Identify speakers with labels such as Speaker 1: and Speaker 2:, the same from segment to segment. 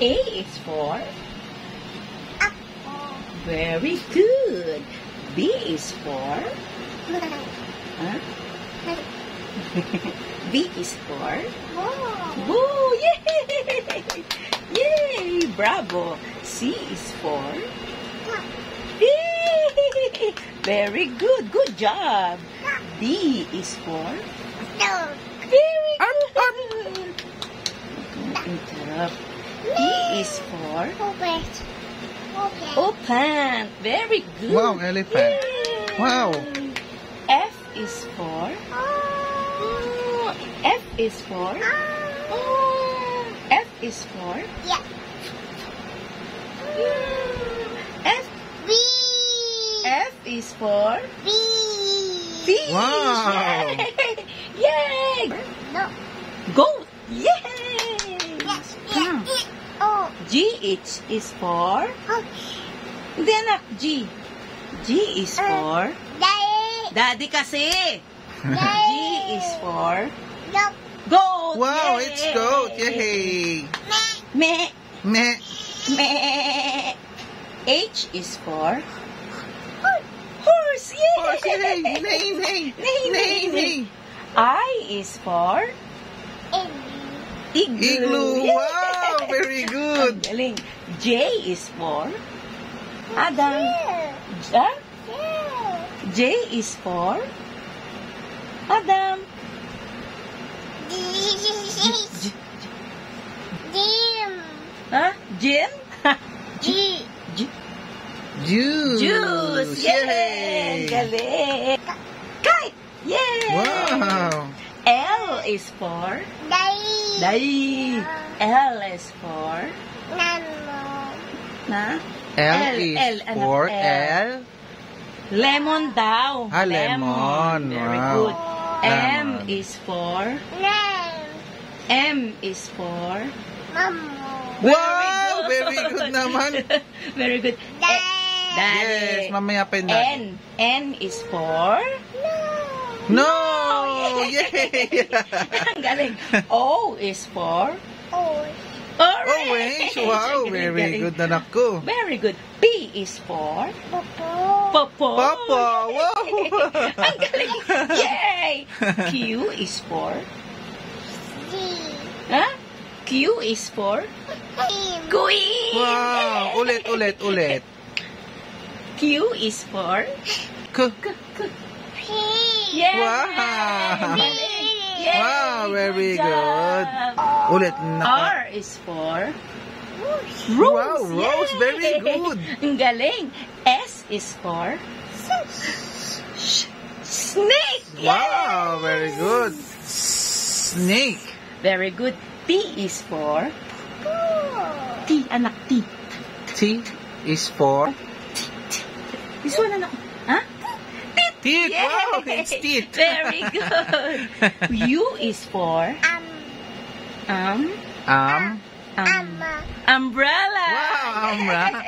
Speaker 1: A is for? Very good. B is for? Huh? B is for? Boo! Yay! Yay! Bravo! C is for? Yay! Very good. Good job. D is for? Very good. Interrupt. E is for? Open. Very good.
Speaker 2: Wow, elephant.
Speaker 1: Yay.
Speaker 2: Wow.
Speaker 1: F is for? F is for? F is for? F. F is for? Fish.
Speaker 2: Wow.
Speaker 1: Yay! Goat. Yay! G is for? Hindi anak, G. G is for? Daddy kasi. G is for? Goat.
Speaker 2: Wow,
Speaker 1: Yay!
Speaker 2: it's goat. Yay.
Speaker 1: Me.
Speaker 2: Me.
Speaker 1: Me. H is for? Horse. Yay!
Speaker 2: Horse, yay. Neigh, neigh. Neigh, neigh.
Speaker 1: I is for? Igloo.
Speaker 2: Igloo.
Speaker 1: Yay!
Speaker 2: Wow, very good.
Speaker 1: Ang galing. J is for? Adam. Huh? J is for? Adam. Huh? Jim?
Speaker 2: Juice.
Speaker 1: Juice. Yay! Galing. Kite. Yay!
Speaker 2: Wow.
Speaker 1: L is for? Day. L is for? Na?
Speaker 2: L is
Speaker 1: L,
Speaker 2: for
Speaker 1: L. Lemon daw.
Speaker 2: Lemon.
Speaker 1: Very
Speaker 2: Wow.
Speaker 1: good. M
Speaker 2: Lemon.
Speaker 1: is for? M is for?
Speaker 2: Wow, very good naman.
Speaker 1: Very good. Daddy.
Speaker 2: Yes, mamaya pa yun natin.
Speaker 1: N is for?
Speaker 2: No!
Speaker 1: Yay! Ang galing. O is for?
Speaker 2: Orange. Wow, very good anak ko.
Speaker 1: Very good. P is for? Popo.
Speaker 2: Papa, wow!
Speaker 1: Ang galing. Yay! Q is for? Huh? Q is for? Queen.
Speaker 2: Wow, ulit.
Speaker 1: Q is for? Yeah.
Speaker 2: Wow.
Speaker 1: Yay.
Speaker 2: Wow, very
Speaker 1: Good
Speaker 2: good.
Speaker 1: job.
Speaker 2: Ulit.
Speaker 1: R is for? Rose.
Speaker 2: Wow, Rose,
Speaker 1: Yay.
Speaker 2: very good.
Speaker 1: Ang galing. S is for? Snake.
Speaker 2: Wow,
Speaker 1: Yay.
Speaker 2: very good. Snake.
Speaker 1: Very good. T is for? T, anak, T.
Speaker 2: T is for?
Speaker 1: This one, anak. Huh?
Speaker 2: Teeth.
Speaker 1: Yay.
Speaker 2: Wow, it's teeth.
Speaker 1: Very good. U is for? Umbrella.
Speaker 2: Wow, umbrella.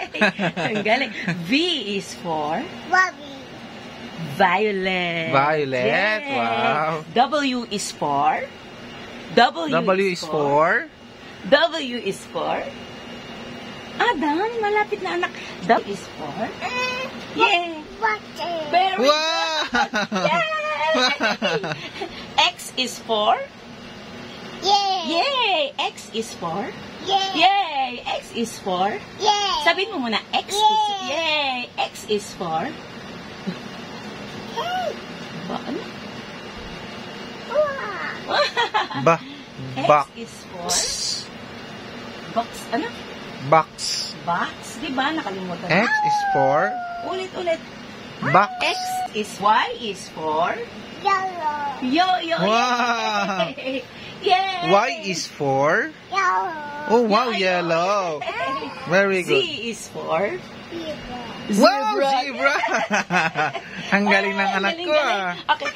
Speaker 1: Ang galing. V is for? Violet.
Speaker 2: Violet,
Speaker 1: Yay.
Speaker 2: wow.
Speaker 1: W is for?
Speaker 2: W is for?
Speaker 1: W is for? Adam, malapit na anak. W is for? Yeah. Very
Speaker 2: Wow!
Speaker 1: good. Yay! X is for? Yay! X is for? Yay! X is for? Sabihin mo muna, X is, yay! X is for? Ba, ano?
Speaker 2: Box.
Speaker 1: X is for? Box, ano?
Speaker 2: Box.
Speaker 1: Box? Diba? Nakalimutan.
Speaker 2: X is for?
Speaker 1: Ulit.
Speaker 2: Box.
Speaker 1: X is, Y is for? Yo.
Speaker 2: Wow.
Speaker 1: Yay!
Speaker 2: Y is for? Oh, wow, yellow. Very
Speaker 1: Z
Speaker 2: good.
Speaker 1: is for?
Speaker 2: Wow, zebra. Ang galing ng anak ko, ah.
Speaker 1: Okay,